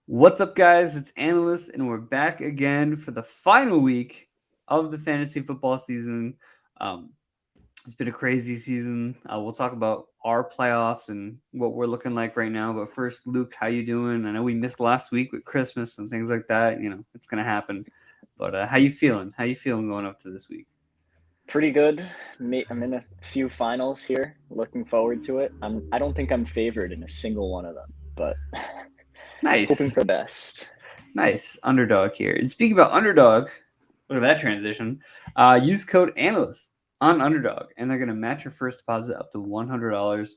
What's up, guys? It's Analyst, and we're back again for the final week of the fantasy football season. Um, it's been a crazy season. We'll talk about our playoffs and what we're looking like right now. But first, Luke, how you doing? I know we missed last week with Christmas and things like that. It's gonna happen. But how you feeling? How you feeling going up to this week? Pretty good. I'm in a few finals here. Looking forward to it. I don't think I'm favored in a single one of them, but hoping Nice, for the best. nice underdog here. And speaking about underdog, look at that transition. Use code analyst on Underdog, and they're going to match your first deposit up to $100.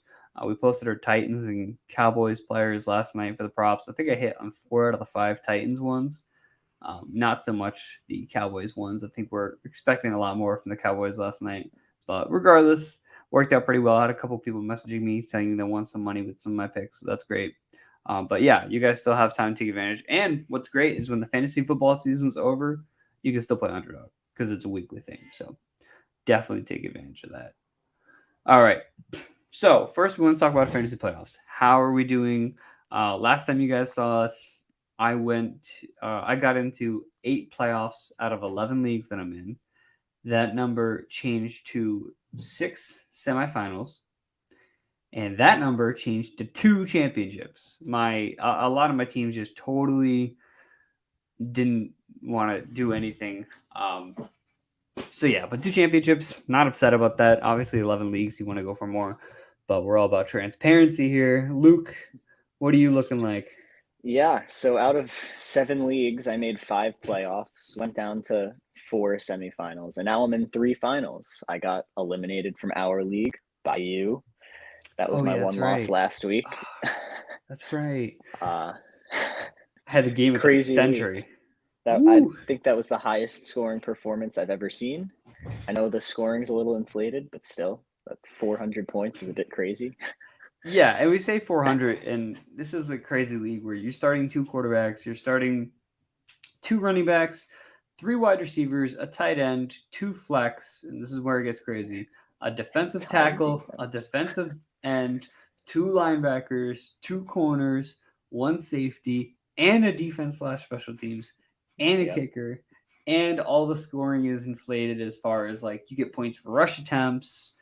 We posted our Titans and Cowboys players last night for the props. I think I hit on 4 out of the 5 Titans ones. Not so much the Cowboys ones. I think we're expecting a lot more from the Cowboys last night. But regardless, worked out pretty well. I had a couple people messaging me saying they want some money with some of my picks, so that's great. But yeah, you guys still have time to take advantage. And what's great is when the fantasy football season's over, you can still play underdog because it's a weekly thing. So definitely take advantage of that. All right. So first, we want to talk about fantasy playoffs. How are we doing? Last time you guys saw us, I got into 8 playoffs out of 11 leagues that I'm in. That number changed to 6 semifinals, and that number changed to 2 championships. A lot of my teams just totally didn't want to do anything. So yeah, but 2 championships, not upset about that. Obviously, 11 leagues, you want to go for more, but we're all about transparency here. Luke, what are you looking like? Yeah, so out of 7 leagues, I made 5 playoffs, went down to 4 semifinals, and now I'm in 3 finals. I got eliminated from our league by you. That was Oh my yeah, that's one loss right. last week. That's right. uh, I had the game of the Crazy league. century. That I Woo! think that was the highest scoring performance I've ever seen. I know the scoring's a little inflated, but still, 400 points is a bit crazy. Yeah, and we say 400, and this is a crazy league where you're starting 2 quarterbacks, you're starting 2 running backs, 3 wide receivers, a tight end, 2 flex, and this is where it gets crazy. A defensive Entire tackle, a defense. defensive end, 2 linebackers, 2 corners, 1 safety, and a defense slash special teams, and a Yep. kicker. And all the scoring is inflated as far as like you get points for rush attempts,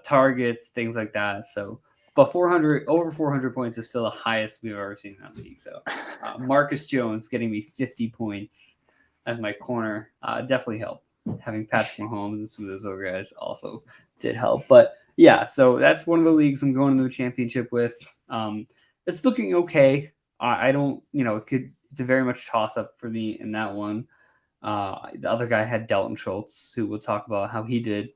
targets, things like that. So, but 400 over 400 points is still the highest we've ever seen in that league. So, Marcus Jones getting me 50 points as my corner definitely helped. Having Patrick Mahomes and some of those other guys also did help. But yeah, so that's one of the leagues I'm going to the championship with. It's looking okay. I don't, it's a very much toss up for me in that one. The other guy had Dalton Schultz, who we'll talk about how he did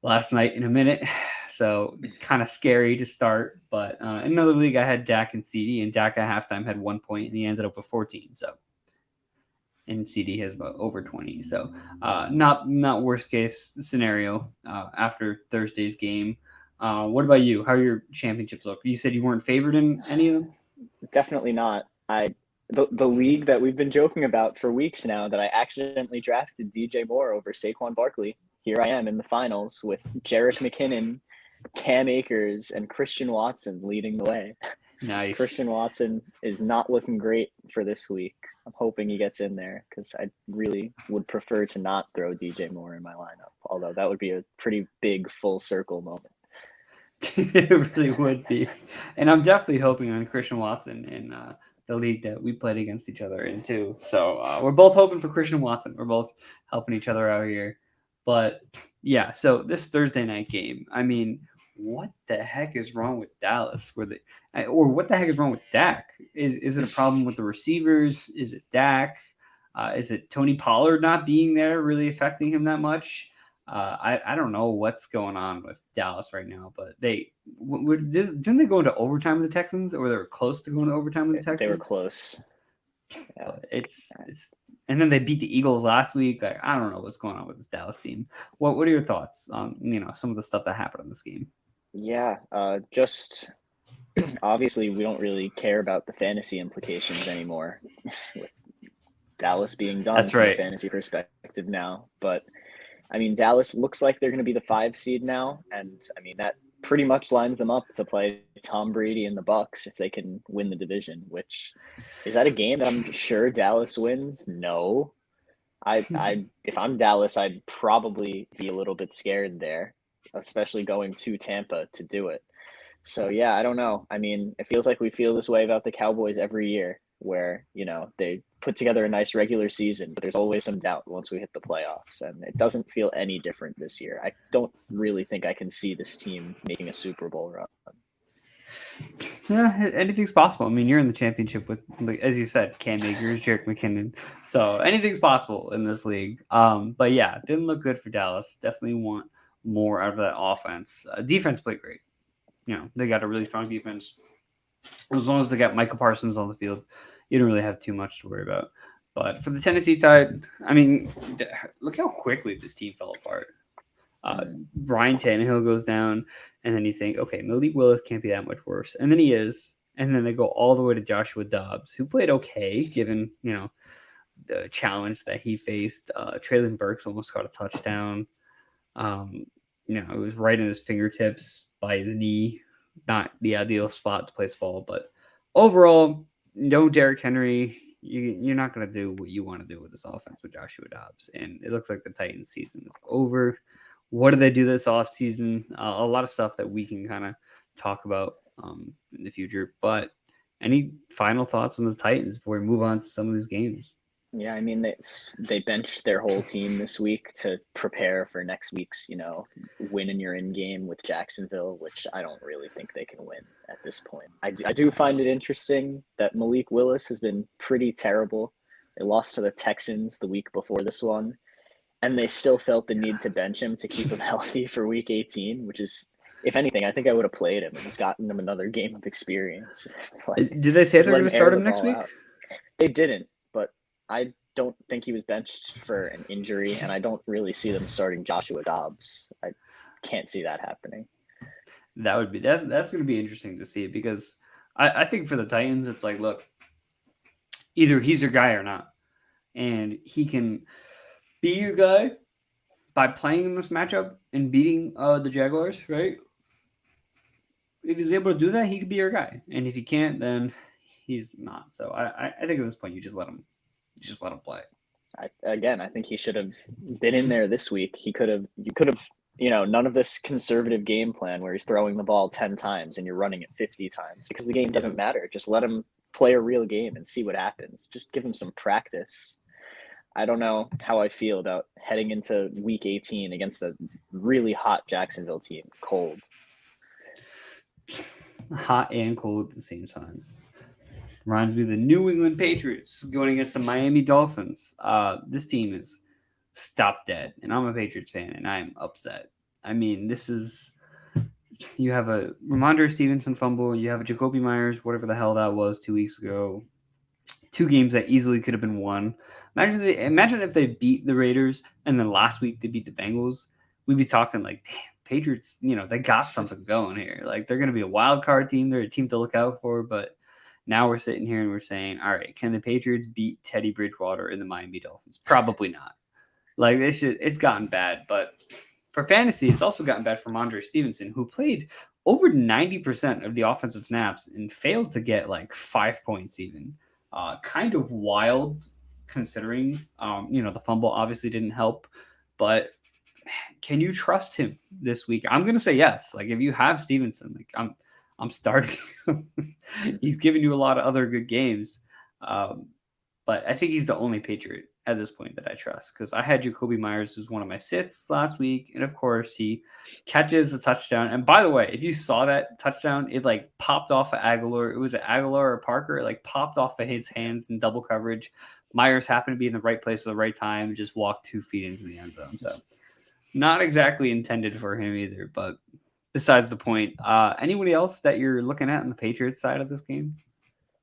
last night in a minute. So kind of scary to start. But in another league, I had Dak and CD, and Dak at halftime had 1 point, and he ended up with 14. So and CD has about over 20. So not worst case scenario after Thursday's game. What about you? How are your championships look? You said you weren't favored in any of them. Definitely not. The league that we've been joking about for weeks now that I accidentally drafted DJ Moore over Saquon Barkley. Here I am in the finals with Jerick McKinnon, Cam Akers, and Christian Watson leading the way. Nice. Christian Watson is not looking great for this week. I'm hoping he gets in there because I really would prefer to not throw DJ Moore in my lineup, although that would be a pretty big full circle moment. It really would be. And I'm definitely hoping on Christian Watson in the league that we played against each other in too. So we're both hoping for Christian Watson. We're both helping each other out here. But yeah, so this Thursday night game, I mean, what the heck is wrong with Dallas? Or what the heck is wrong with Dak? Is it a problem with the receivers? Is it Dak? Is it Tony Pollard not being there really affecting him that much? I don't know what's going on with Dallas right now, but didn't they go into overtime with the Texans, or they were close to going to overtime with the They were Texans? close. Yeah. But it's and then they beat the Eagles last week. Like I don't know what's going on with this Dallas team. What are your thoughts on some of the stuff that happened in this game? Yeah. Just obviously, we don't really care about the fantasy implications anymore with Dallas being done That's from a right. fantasy perspective now. But I mean, Dallas looks like they're going to be the 5 seed now, and I mean pretty much lines them up to play Tom Brady and the Bucs if they can win the division, which is that a game that I'm sure Dallas wins? No. If I'm Dallas, I'd probably be a little bit scared there, especially going to Tampa to do it. So yeah, I don't know. I mean, it feels like we feel this way about the Cowboys every year, where they put together a nice regular season, but there's always some doubt once we hit the playoffs, and it doesn't feel any different this year. I don't really think I can see this team making a Super Bowl run. Yeah, anything's possible. I mean, you're in the championship with, like, as you said, Cam Akers, Jerick McKinnon. So anything's possible in this league. But yeah, didn't look good for Dallas. Definitely want more out of that offense. Defense played great. They got a really strong defense. As long as they got Michael Parsons on the field, you don't really have too much to worry about. But for the Tennessee side, I mean, look how quickly this team fell apart. Ryan Tannehill goes down, and then you think, okay, Malik Willis can't be that much worse. And then he is. And then they go all the way to Joshua Dobbs, who played okay, given, the challenge that he faced. Traylon Burks almost caught a touchdown. It was right in his fingertips by his knee. Not the ideal spot to place the ball, but overall, no Derrick Henry. You're not going to do what you want to do with this offense with Joshua Dobbs. And it looks like the Titans season is over. What do they do this offseason? A lot of stuff that we can kind of talk about in the future. But any final thoughts on the Titans before we move on to some of these games? Yeah, I mean, they benched their whole team this week to prepare for next week's, win in your in game with Jacksonville, which I don't really think they can win at this point. I do find it interesting that Malik Willis has been pretty terrible. They lost to the Texans the week before this one, and they still felt the need to bench him to keep him healthy for week 18, which is, if anything, I think I would have played him and just gotten him another game of experience. Did they say they're going to start him next week? They didn't, but I don't think he was benched for an injury, and I don't really see them starting Joshua Dobbs. I can't see that happening. That's going to be interesting to see, because I think for the Titans, it's like, look, either he's your guy or not, and he can be your guy by playing in this matchup and beating the Jaguars, right? If he's able to do that, he could be your guy, and if he can't, then he's not. So I think at this point, you just let him play. I think he should have been in there this week. You could have, none of this conservative game plan where he's throwing the ball 10 times and you're running it 50 times, because the game doesn't matter. Just let him play a real game and see what happens. Just give him some practice. I don't know how I feel about heading into week 18 against a really hot Jacksonville team. Cold. Hot and cold at the same time. Reminds me of the New England Patriots going against the Miami Dolphins. This team is stopped dead, and I'm a Patriots fan, and I'm upset. I mean, you have a Ramondre Stevenson fumble, you have a Jacoby Myers, whatever the hell that was 2 weeks ago. 2 games that easily could have been won. Imagine if they beat the Raiders, and then last week they beat the Bengals. We'd be talking like, damn, Patriots, they got something going here. Like, they're going to be a wild card team. They're a team to look out for, but now we're sitting here and we're saying, all right, can the Patriots beat Teddy Bridgewater and the Miami Dolphins? Probably not. Like, it's gotten bad. But for fantasy, it's also gotten bad for Ramondre Stevenson, who played over 90% of the offensive snaps and failed to get like 5 points even. Kind of wild considering, the fumble obviously didn't help. But can you trust him this week? I'm going to say yes. Like, if you have Stevenson, like I'm starting. He's given you a lot of other good games. But I think he's the only Patriot at this point that I trust, because I had Jacoby Myers as one of my sits last week. And of course, he catches a touchdown. And by the way, if you saw that touchdown, it like popped off of Aguilar. It was Aguilar or Parker. It like popped off of his hands in double coverage. Myers happened to be in the right place at the right time, just walked 2 feet into the end zone. So not exactly intended for him either, but besides the point. Anybody else that you're looking at on the Patriots side of this game?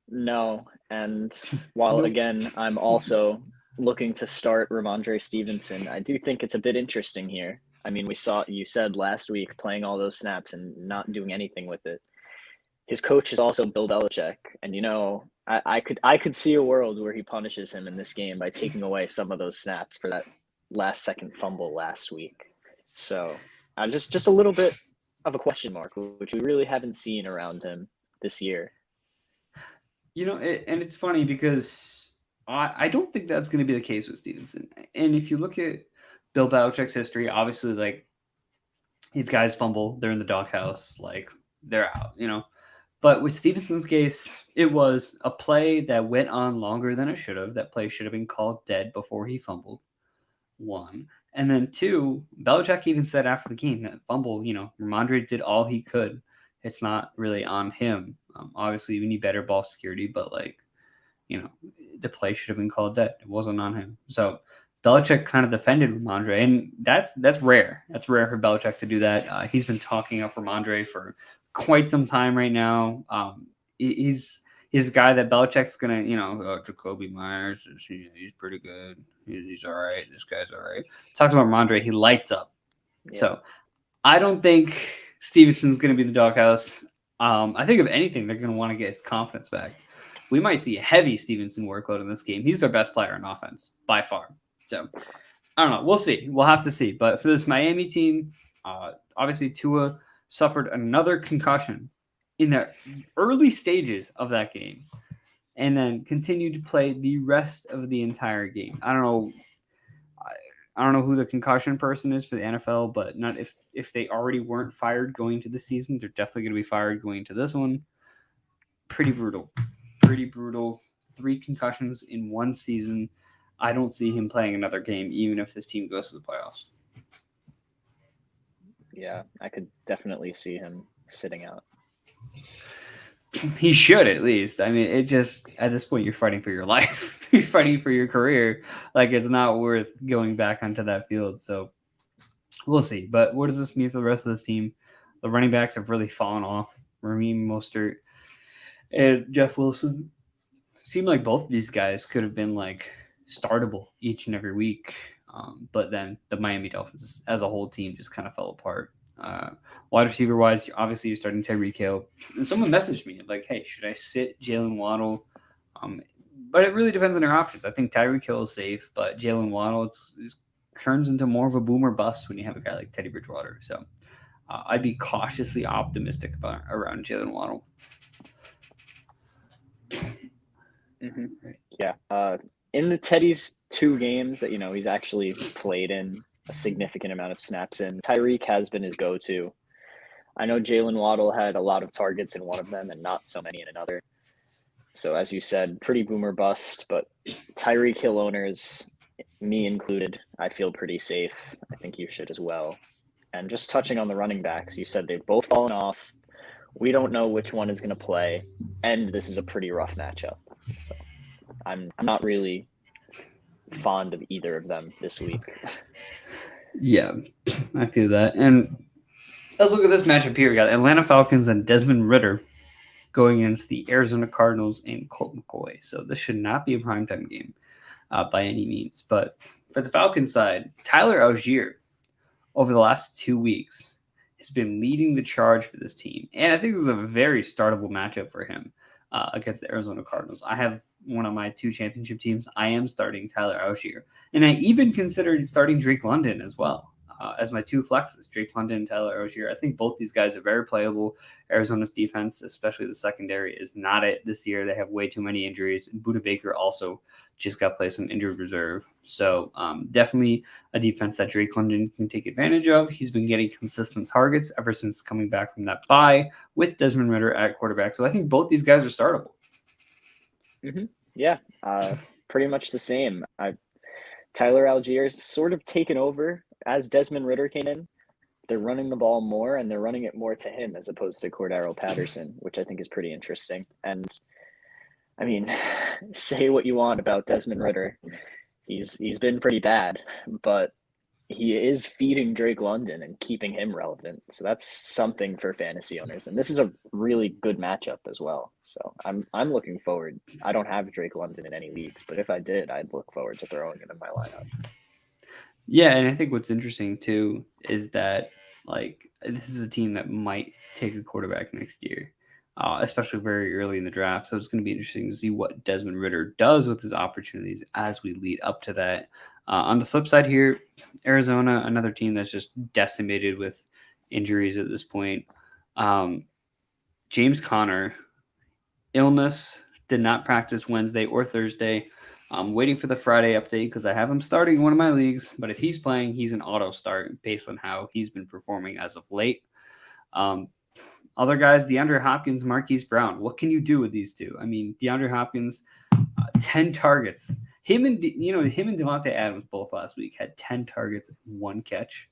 No. And while, again, I'm also looking to start Ramondre Stevenson, I do think it's a bit interesting here. I mean, you said last week playing all those snaps and not doing anything with it. His coach is also Bill Belichick. And, I could see a world where he punishes him in this game by taking away some of those snaps for that last second fumble last week. So I'm just a little bit of a question mark, which we really haven't seen around him this year. And it's funny because I don't think that's going to be the case with Stevenson. And if you look at Bill Belichick's history, obviously, like, if guys fumble, they're in the doghouse, like, they're out. But with Stevenson's case, it was a play that went on longer than it should have. That play should have been called dead before he fumbled. One. And then two, Belichick even said after the game that fumble, Ramondre did all he could. It's not really on him. Obviously, we need better ball security, but, like, the play should have been called dead. It wasn't on him. So Belichick kind of defended Ramondre, and that's rare. That's rare for Belichick to do that. He's been talking up Ramondre for quite some time right now. He's a guy that Belichick's gonna, Jacoby Myers, he's pretty good. He's all right. This guy's all right. Talks about Ramondre, he lights up. Yeah. So I don't think Stevenson's gonna be the doghouse. I think if anything, they're gonna want to get his confidence back. We might see a heavy Stevenson workload in this game. He's their best player on offense by far. So I don't know. We'll see. We'll have to see. But for this Miami team, obviously Tua suffered another concussion in the early stages of that game and then continued to play the rest of the entire game. I don't know who the concussion person is for the NFL, but not if they already weren't fired going to the season, they're definitely going to be fired going to this one. Pretty brutal. 3 concussions in one season. I don't see him playing another game, even if this team goes to the playoffs. Yeah, I could definitely see him sitting out. He should, at least. I mean, it just, at this point, you're fighting for your life. You're fighting for your career. Like, it's not worth going back onto that field. So we'll see. But what does this mean for the rest of this team? The running backs have really fallen off. Raheem Mostert and Jeff Wilson. Seemed like both of these guys could have been, like, startable each and every week. But then the Miami Dolphins as a whole team just kind of fell apart. Wide receiver wise, obviously you're starting Tyreek Hill. And someone messaged me like, hey, should I sit Jalen Waddle? But it really depends on their options. I think Tyreek Hill is safe, but Jalen Waddle it turns into more of a boomer bust when you have a guy like Teddy Bridgewater. So I'd be cautiously optimistic around Jalen Waddle. Mm-hmm. Yeah. In the Teddy's 2 games that, he's actually played in a significant amount of snaps in, Tyreek has been his go-to. I know Jalen Waddle had a lot of targets in one of them and not so many in another. So as you said, pretty boomer bust, but Tyreek Hill owners, me included, I feel pretty safe. I think you should as well. And just touching on the running backs, you said they've both fallen off. We don't know which one is going to play, and this is a pretty rough matchup. So I'm not really fond of either of them this week. Yeah, I feel that. And let's look at this matchup here. We got Atlanta Falcons and Desmond Ridder going against the Arizona Cardinals and Colt McCoy. So this should not be a primetime game by any means. But for the Falcons side, Tyler Algier over the last 2 weeks has been leading the charge for this team. And I think this is a very startable matchup for him against the Arizona Cardinals. I have one of my 2 championship teams. I am starting Tyler Algier. And I even considered starting Drake London as well as my 2 flexes, Drake London and Tyler Algier. I think both these guys are very playable. Arizona's defense, especially the secondary, is not it this year. They have way too many injuries. And Budda Baker also just got placed on injured reserve. So definitely a defense that Drake London can take advantage of. He's been getting consistent targets ever since coming back from that bye with Desmond Ridder at quarterback. So I think both these guys are startable. Mm-hmm. Yeah, pretty much the same. Tyler Algier's sort of taken over as Desmond Ridder came in. They're running the ball more, and they're running it more to him as opposed to Cordero Patterson, which I think is pretty interesting. And I mean, say what you want about Desmond Ridder. He's been pretty bad, but he is feeding Drake London and keeping him relevant. So that's something for fantasy owners. And this is a really good matchup as well. So I'm looking forward. I don't have Drake London in any leagues, but if I did, I'd look forward to throwing him in my lineup. Yeah, and I think what's interesting too is that, like, this is a team that might take a quarterback next year, especially very early in the draft. So it's going to be interesting to see what Desmond Ridder does with his opportunities as we lead up to that. On the flip side here, Arizona, another team that's just decimated with injuries at this point. James Conner, illness, did not practice Wednesday or Thursday. I'm waiting for the Friday update because I have him starting in one of my leagues. But if he's playing, he's an auto start based on how he's been performing as of late. Other guys, DeAndre Hopkins, Marquise Brown. What can you do with these two? I mean, DeAndre Hopkins, 10 targets. Him and Devontae Adams both last week had 10 targets and 1 catch.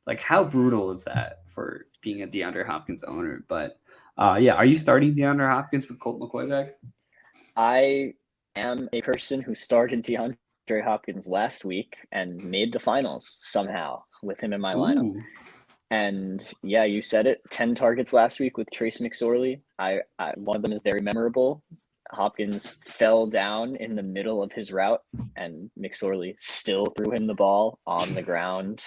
Like, how brutal is that for being a DeAndre Hopkins owner? But yeah, are you starting DeAndre Hopkins with Colt McCoy back? I am a person who started DeAndre Hopkins last week and made the finals somehow with him in my lineup. Ooh. And yeah, you said it. 10 targets last week with Trace McSorley. One of them is very memorable. Hopkins fell down in the middle of his route, and McSorley still threw him the ball on the ground.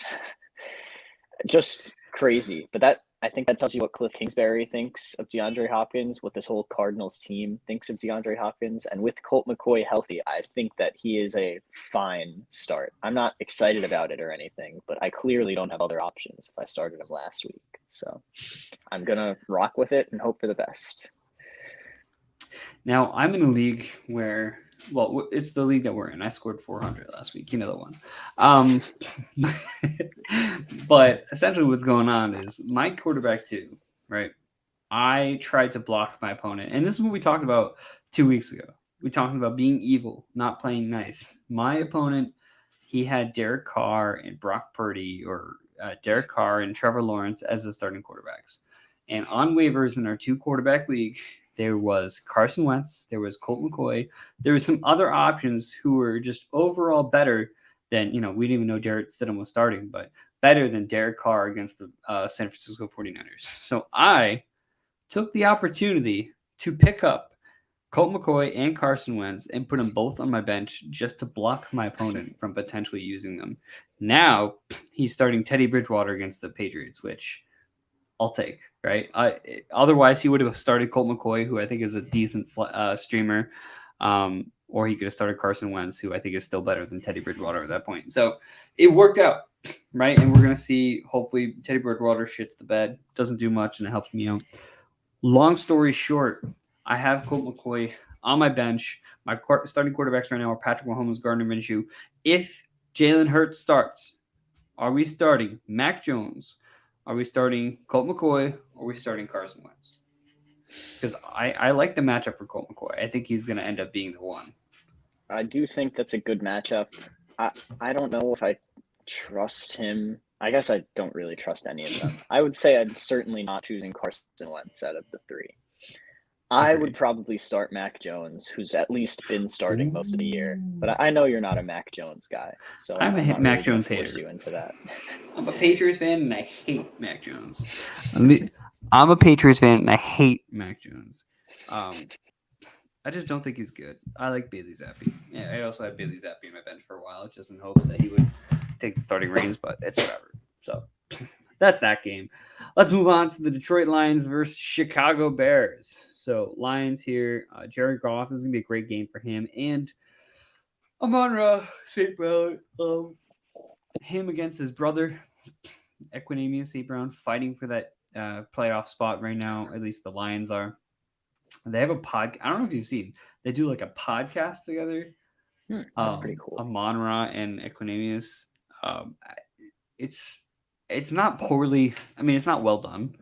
Just crazy. But I think that tells you what Cliff Kingsbury thinks of DeAndre Hopkins, what this whole Cardinals team thinks of DeAndre Hopkins. And with Colt McCoy healthy, I think that he is a fine start. I'm not excited about it or anything, but I clearly don't have other options if I started him last week. So I'm going to rock with it and hope for the best. Now, I'm in a league where, well, it's the league that we're in. I scored 400 last week. You know the one. But essentially what's going on is my quarterback too, right? I tried to block my opponent. And this is what we talked about 2 weeks ago. We talked about being evil, not playing nice. My opponent, he had Derek Carr and Brock Purdy, or Derek Carr and Trevor Lawrence as the starting quarterbacks. And on waivers in our 2 quarterback league, there was Carson Wentz, there was Colt McCoy, there was some other options who were just overall better than, we didn't even know Jarrett Stidham was starting, but better than Derek Carr against the San Francisco 49ers. So I took the opportunity to pick up Colt McCoy and Carson Wentz and put them both on my bench just to block my opponent from potentially using them. Now he's starting Teddy Bridgewater against the Patriots, which I'll take, right? Otherwise, he would have started Colt McCoy, who I think is a decent streamer, or he could have started Carson Wentz, who I think is still better than Teddy Bridgewater at that point. So it worked out, right? And we're going to see, hopefully, Teddy Bridgewater shits the bed, doesn't do much, and it helps me out. Long story short, I have Colt McCoy on my bench. My starting quarterbacks right now are Patrick Mahomes, Gardner Minshew. If Jalen Hurts starts, are we starting Mac Jones? Are we starting Colt McCoy, or are we starting Carson Wentz? Because I like the matchup for Colt McCoy. I think he's going to end up being the one. I do think that's a good matchup. I don't know if I trust him. I guess I don't really trust any of them. I would say I'm certainly not choosing Carson Wentz out of the 3. I would probably start Mac Jones, who's at least been starting most of the year. But I know you're not a Mac Jones guy, so I'm a Mac Jones hater. You into that. I'm a Patriots fan, and I hate Mac Jones. I'm a Patriots fan, and I hate Mac Jones. I just don't think he's good. I like Bailey Zappi. Yeah, I also had Bailey Zappi in my bench for a while, just in hopes that he would take the starting reins, but it's whatever. So that's that game. Let's move on to the Detroit Lions versus Chicago Bears. So Lions here. Jared Goff is going to be a great game for him. And Amon-Ra St. Brown, him against his brother, Equanimeous St. Brown, fighting for that playoff spot right now. At least the Lions are. They have a podcast. I don't know if you've seen. They do like a podcast together. That's pretty cool. Amon-Ra and Equanimeous. It's not poorly. I mean, it's not well done,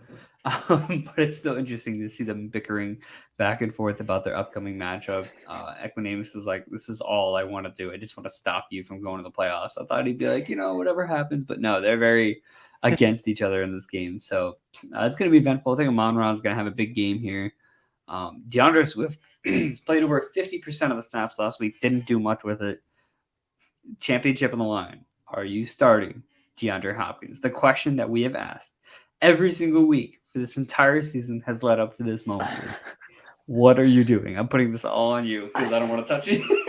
but it's still interesting to see them bickering back and forth about their upcoming matchup. Equanimeous is like, "This is all I want to do. I just want to stop you from going to the playoffs." I thought he'd be like, whatever happens, but no, they're very against each other in this game. So it's going to be eventful. I think Amon-Ra is going to have a big game here. DeAndre Swift played over 50% of the snaps last week. Didn't do much with it. Championship on the line. Are you starting DeAndre Hopkins? The question that we have asked every single week for this entire season has led up to this moment. What are you doing? I'm putting this all on you because I don't want to touch you.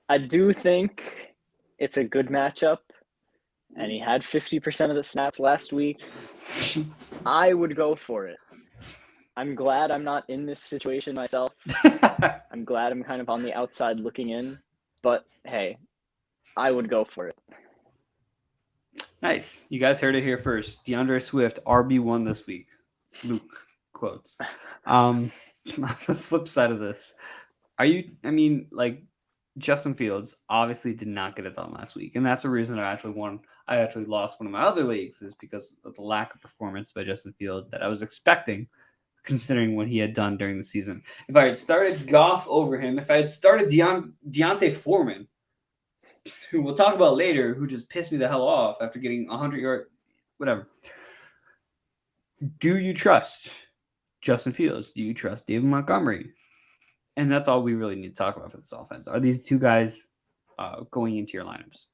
I do think it's a good matchup, and he had 50% of the snaps last week. I would go for it. I'm glad I'm not in this situation myself. I'm glad I'm kind of on the outside looking in. But, hey, I would go for it. Nice. You guys heard it here first. DeAndre Swift, RB1 this week. Luke quotes. On the flip side of this, Justin Fields obviously did not get it done last week. And that's the reason I actually lost one of my other leagues, is because of the lack of performance by Justin Fields that I was expecting, considering what he had done during the season. If I had started Goff over him, if I had started Deontay Foreman, who we'll talk about later, who just pissed me the hell off after getting 100 yard, whatever. Do you trust Justin Fields? Do you trust David Montgomery? And that's all we really need to talk about for this offense. Are these two guys going into your lineups?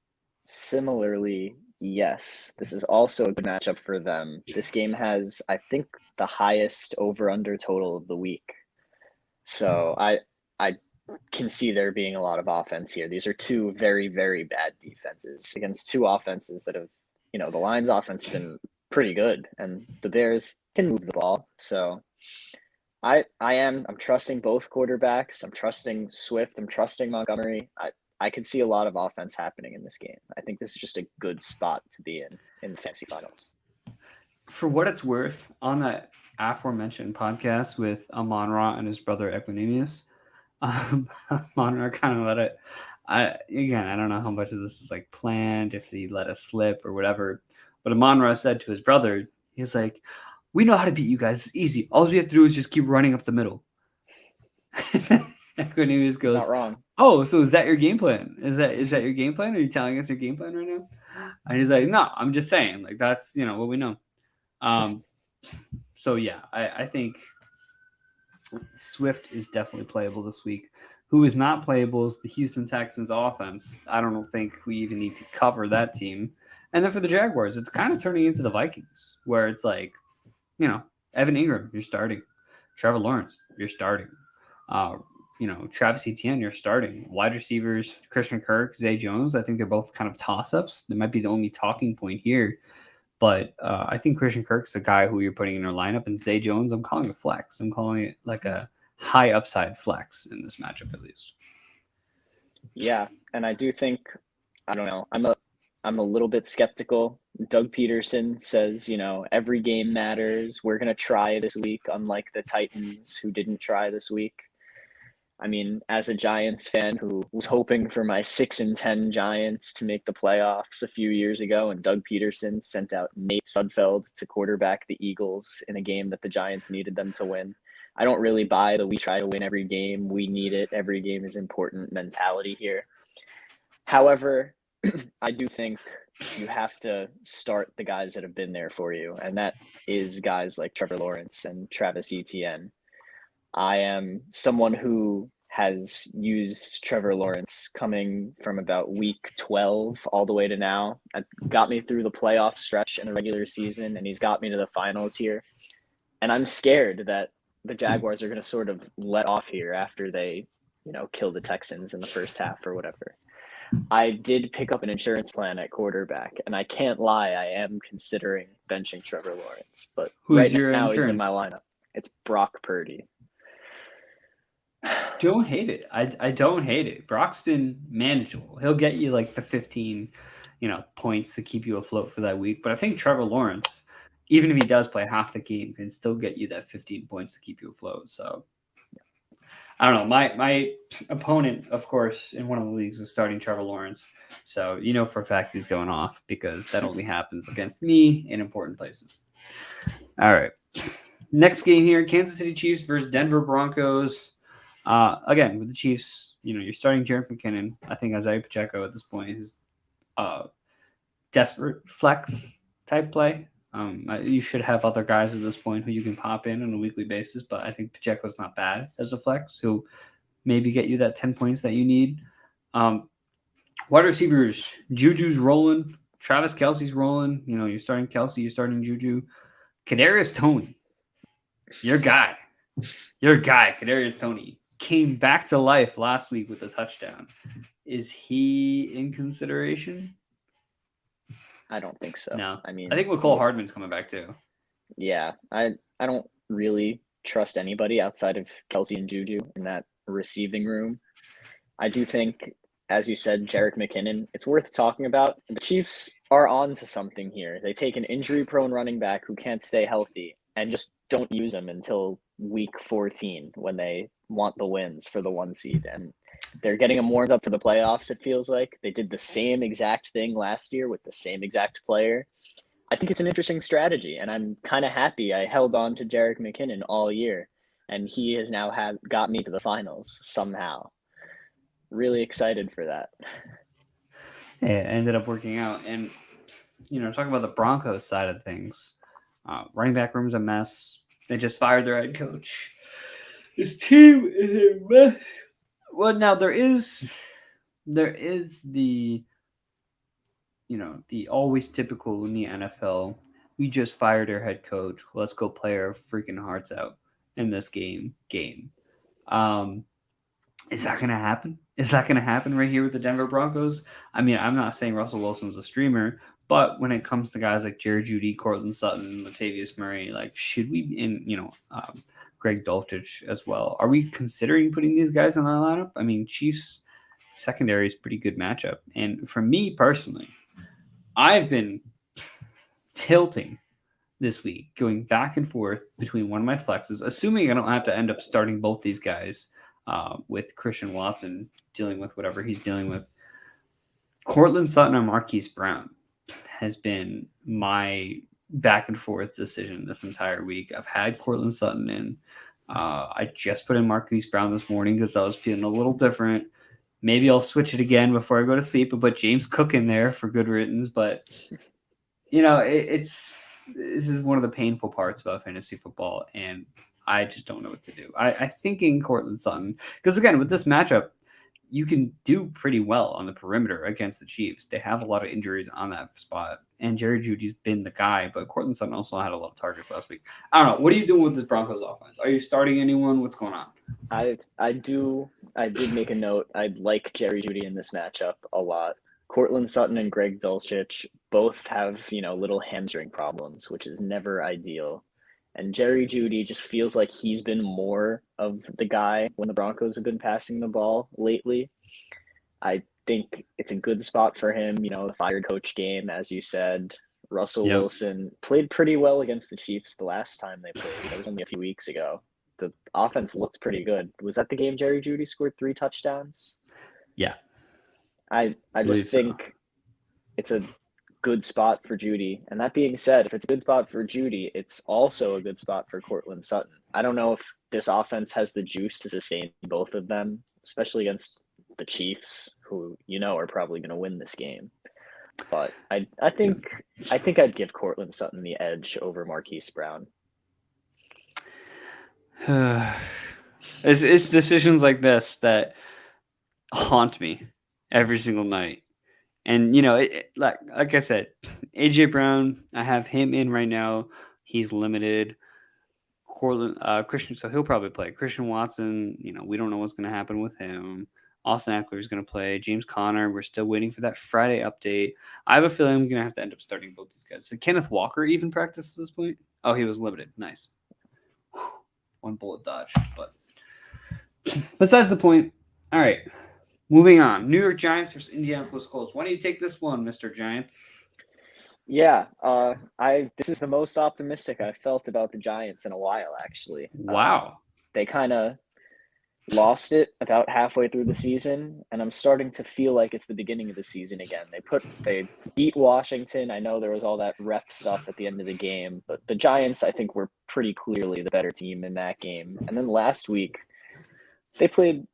Similarly, yes. This is also a good matchup for them. This game has, I think, the highest over-under total of the week. So I can see there being a lot of offense here. These are two very, very bad defenses against two offenses that have, the Lions' offense has been pretty good, and the Bears can move the ball. So I'm trusting both quarterbacks. I'm trusting Swift. I'm trusting Montgomery. I could see a lot of offense happening in this game. I think this is just a good spot to be in the fantasy finals. For what it's worth, on that aforementioned podcast with Amon-Ra and his brother Equinemius, Amon-Ra kind of let it. I don't know how much of this is like planned, if he let it slip or whatever. But Amon-Ra said to his brother, he's like, "We know how to beat you guys. It's easy. All we have to do is just keep running up the middle." Equinemius goes, "Not wrong." "Oh, so is that your game plan? Is that your game plan? Are you telling us your game plan right now?" And he's like, "No, I'm just saying. Like, that's what we know." So yeah, I think Swift is definitely playable this week. Who is not playable is the Houston Texans offense. I don't think we even need to cover that team. And then for the Jaguars, it's kind of turning into the Vikings, where it's like, Evan Ingram, you're starting. Trevor Lawrence, you're starting. Travis Etienne, you're starting. Wide receivers, Christian Kirk, Zay Jones, I think they're both kind of toss-ups. That might be the only talking point here. But I think Christian Kirk's a guy who you're putting in your lineup, and Zay Jones, I'm calling a flex. I'm calling it like a high upside flex in this matchup, at least. Yeah, and I do think, I don't know, I'm a little bit skeptical. Doug Peterson says, every game matters. We're gonna try this week, unlike the Titans who didn't try this week. I mean, as a Giants fan who was hoping for my 6-10 Giants to make the playoffs a few years ago, and Doug Peterson sent out Nate Sudfeld to quarterback the Eagles in a game that the Giants needed them to win. I don't really buy the "we try to win every game, we need it, every game is important" mentality here. However, I do think you have to start the guys that have been there for you, and that is guys like Trevor Lawrence and Travis Etienne. I am someone who has used Trevor Lawrence coming from about week 12 all the way to now. It got me through the playoff stretch in the regular season, and he's got me to the finals here. And I'm scared that the Jaguars are going to sort of let off here after they, kill the Texans in the first half or whatever. I did pick up an insurance plan at quarterback, and I can't lie, I am considering benching Trevor Lawrence. But Who's right your now insurance? he's in my lineup. It's Brock Purdy. Don't hate it. I don't hate it. Brock's been manageable. He'll get you like the 15, points to keep you afloat for that week. But I think Trevor Lawrence, even if he does play half the game, can still get you that 15 points to keep you afloat. So I don't know. My opponent, of course, in one of the leagues is starting Trevor Lawrence. So for a fact he's going off, because that only happens against me in important places. All right. Next game here, Kansas City Chiefs versus Denver Broncos. Again, with the Chiefs, you're starting Jerick McKinnon. I think Isaiah Pacheco at this point is desperate flex type play. You should have other guys at this point who you can pop in on a weekly basis, but I think Pacheco's not bad as a flex, who maybe get you that 10 points that you need. Wide receivers, Juju's rolling. Travis Kelce's rolling. You're starting Kelce, you're starting Juju. Kadarius Toney, your guy, Kadarius Toney, came back to life last week with a touchdown. Is he in consideration? I don't think so. No. I mean, I think Mecole Hardman's coming back too. Yeah, I don't really trust anybody outside of Kelce and Juju in that receiving room. I do think as you said, Jerick McKinnon, it's worth talking about. The Chiefs are on to something here. They take an injury-prone running back who can't stay healthy and just don't use him until week 14 when they want the wins for the 1 seed. And they're getting him warmed up for the playoffs, it feels like. They did the same exact thing last year with the same exact player. I think it's an interesting strategy, and I'm kind of happy I held on to Jerick McKinnon all year, and he has now got me to the finals somehow. Really excited for that. Yeah, it ended up working out. And, talking about the Broncos side of things, running back room's a mess. They just fired their head coach. This team is a mess. Well, now there is the the always typical in the NFL. We just fired our head coach. Let's go play our freaking hearts out in this game. Is that going to happen? Is that going to happen right here with the Denver Broncos? I mean, I'm not saying Russell Wilson's a streamer, but when it comes to guys like Jerry Jeudy, Cortland Sutton, Latavius Murray, like, should we, Greg Dulcich as well, are we considering putting these guys in our lineup? I mean, Chiefs secondary is a pretty good matchup. And for me personally, I've been tilting this week, going back and forth between one of my flexes, assuming I don't have to end up starting both these guys with Christian Watson dealing with whatever he's dealing with. Cortland Sutton or Marquise Brown has been my back and forth decision this entire week. I've had Cortland Sutton in. I just put in Marquise Brown this morning because I was feeling a little different. Maybe I'll switch it again before I go to sleep and put James Cook in there for good riddance. But, this is one of the painful parts about fantasy football, and I just don't know what to do. I think in Cortland Sutton, because again, with this matchup, you can do pretty well on the perimeter against the Chiefs. They have a lot of injuries on that spot, and Jerry Jeudy's been the guy, but Cortland Sutton also had a lot of targets last week. I don't know. What are you doing with this Broncos offense? Are you starting anyone? What's going on? I did make a note. I like Jerry Jeudy in this matchup a lot. Cortland Sutton and Greg Dulcich both have, little hamstring problems, which is never ideal. And Jerry Jeudy just feels like he's been more of the guy when the Broncos have been passing the ball lately. I think it's a good spot for him, the fired coach game, as you said. Russell Wilson played pretty well against the Chiefs the last time they played. That was only a few weeks ago. The offense looked pretty good. Was that the game Jerry Jeudy scored 3 touchdowns? Yeah. I just think it's a good spot for Jeudy. And that being said, if it's a good spot for Jeudy, it's also a good spot for Cortland Sutton. I don't know if this offense has the juice to sustain both of them, especially against the Chiefs, who are probably going to win this game. But I think I'd give Cortland Sutton the edge over Marquise Brown. It's decisions like this that haunt me every single night. And, like I said, A.J. Brown, I have him in right now. He's limited. Christian, so he'll probably play. Christian Watson, we don't know what's going to happen with him. Austin Eckler is going to play. James Conner, we're still waiting for that Friday update. I have a feeling I'm going to have to end up starting both these guys. Did Kenneth Walker even practice at this point? Oh, he was limited. Nice. One bullet dodge. But besides the point, all right. Moving on, New York Giants versus Indianapolis Colts. Why don't you take this one, Mr. Giants? Yeah, this is the most optimistic I've felt about the Giants in a while, actually. Wow. They kind of lost it about halfway through the season, and I'm starting to feel like it's the beginning of the season again. They beat Washington. I know there was all that ref stuff at the end of the game, but the Giants, I think, were pretty clearly the better team in that game. And then last week, they played,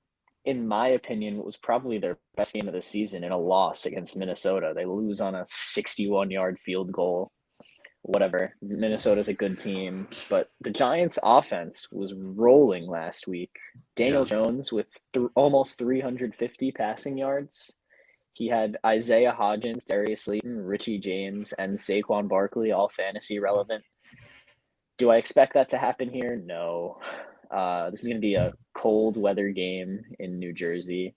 in my opinion, what was probably their best game of the season in a loss against Minnesota. They lose on a 61-yard field goal. Whatever. Minnesota's a good team. But the Giants' offense was rolling last week. Daniel Jones with almost 350 passing yards. He had Isaiah Hodgins, Darius Slayton, Richie James, and Saquon Barkley, all fantasy relevant. Do I expect that to happen here? No. This is going to be a cold weather game in New Jersey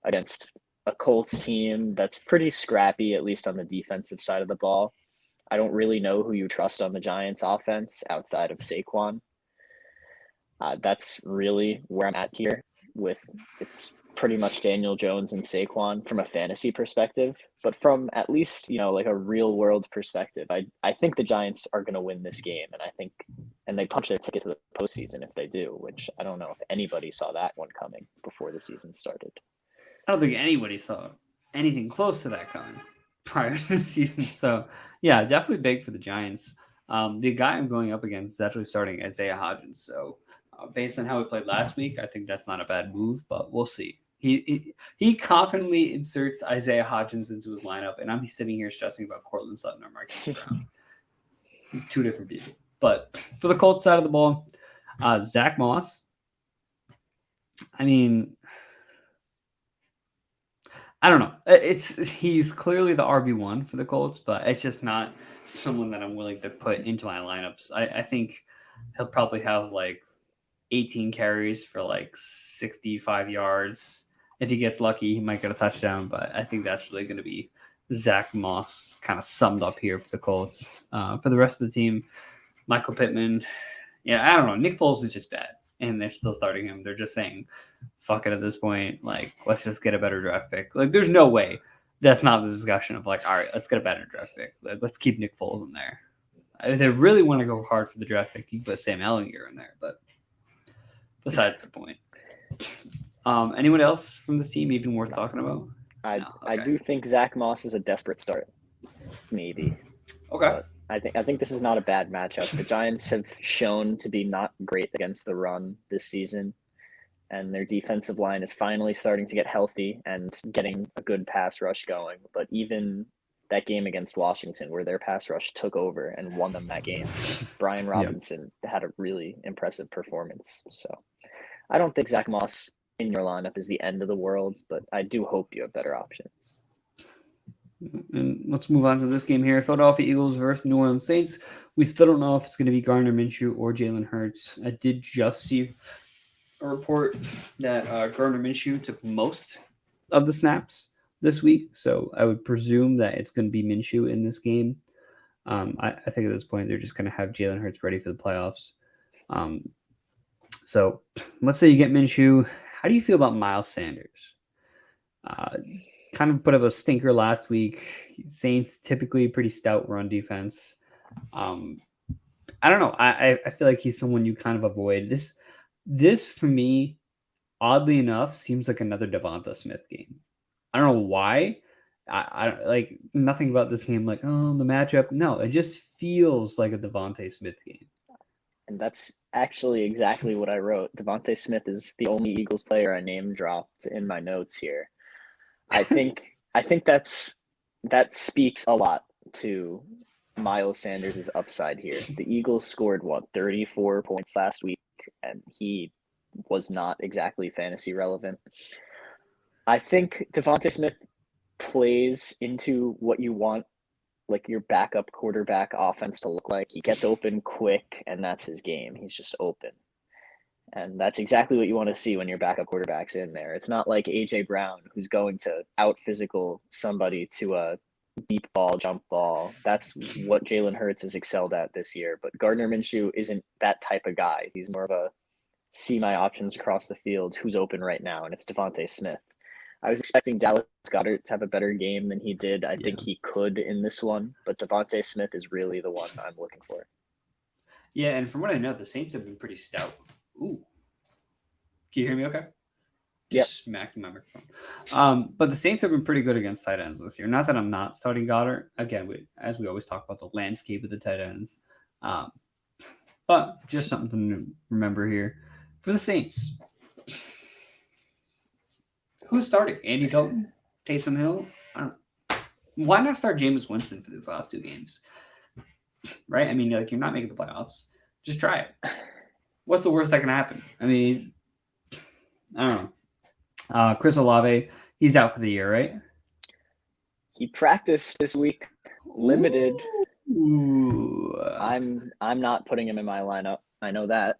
against a Colts team that's pretty scrappy, at least on the defensive side of the ball. I don't really know who you trust on the Giants offense outside of Saquon. That's really where I'm at here with it's pretty much Daniel Jones and Saquon from a fantasy perspective, but from at least, like a real world perspective, I think the Giants are going to win this game, and they punch their ticket to the postseason if they do, which I don't know if anybody saw that one coming before the season started. I don't think anybody saw anything close to that coming prior to the season. So, yeah, definitely big for the Giants. The guy I'm going up against is actually starting Isaiah Hodgins. So, based on how he played last week, I think that's not a bad move, but we'll see. He confidently inserts Isaiah Hodgins into his lineup, and I'm sitting here stressing about Cortland Sutton or Marquise Brown. Two different people. But for the Colts side of the ball, Zach Moss, I mean, I don't know. He's clearly the RB1 for the Colts, but it's just not someone that I'm willing to put into my lineups. I think he'll probably have like 18 carries for like 65 yards. If he gets lucky, he might get a touchdown, but I think that's really going to be Zach Moss kind of summed up here for the Colts. For the rest of the team, Michael Pittman, yeah, I don't know. Nick Foles is just bad, and they're still starting him. They're just saying, fuck it at this point. Like, let's just get a better draft pick. Like, there's no way that's not the discussion of like, all right, let's get a better draft pick. Like, let's keep Nick Foles in there. If they really want to go hard for the draft pick, you can put Sam Ellinger in there, but besides the point. Anyone else from this team even worth talking about? I do think Zach Moss is a desperate start. Maybe. Okay. But I think this is not a bad matchup. The Giants have shown to be not great against the run this season, and their defensive line is finally starting to get healthy and getting a good pass rush going. But even that game against Washington, where their pass rush took over and won them that game, Brian Robinson had a really impressive performance. So I don't think Zach Moss in your lineup is the end of the world, but I do hope you have better options. And let's move on to this game here. Philadelphia Eagles versus New Orleans Saints. We still don't know if it's going to be Gardner Minshew or Jalen Hurts. I did just see a report that Gardner Minshew took most of the snaps this week, so I would presume that it's going to be Minshew in this game. I think at this point they're just going to have Jalen Hurts ready for the playoffs. So let's say you get Minshew. How do you feel about Miles Sanders? Kind of put up a stinker last week. Saints typically pretty stout run defense. I don't know. I feel like he's someone you kind of avoid. This for me, oddly enough, seems like another Devonta Smith game. I don't know why. I like nothing about this game. Like, oh, the matchup. No, it just feels like a Devonta Smith game. And that's actually exactly what I wrote. Devonta Smith is the only Eagles player I name dropped in my notes here. I think that speaks a lot to Miles Sanders' upside here. The Eagles scored 34 points last week, and he was not exactly fantasy relevant. I think Devonta Smith plays into what you want, like your backup quarterback offense to look like. He gets open quick, and that's his game. He's just open. And that's exactly what you want to see when your backup quarterback's in there. It's not like A.J. Brown, who's going to out-physical somebody to a deep ball, jump ball. That's what Jalen Hurts has excelled at this year. But Gardner Minshew isn't that type of guy. He's more of a see my options across the field, who's open right now, and it's Devonta Smith. I was expecting Dallas Goedert to have a better game than he did. I think he could in this one, but Devonta Smith is really the one I'm looking for. Yeah, and from what I know, the Saints have been pretty stout. Ooh. Can you hear me okay? Just smacked my microphone. But the Saints have been pretty good against tight ends this year. Not that I'm not starting Goddard. Again, as we always talk about the landscape of the tight ends. But just something to remember here. For the Saints, who's starting? Andy Dalton? Taysom Hill? Why not start Jameis Winston for these last two games? Right? I mean, like, you're not making the playoffs. Just try it. What's the worst that can happen? I mean, I don't know. Chris Olave, he's out for the year, right? He practiced this week, limited. Ooh. I'm not putting him in my lineup. I know that.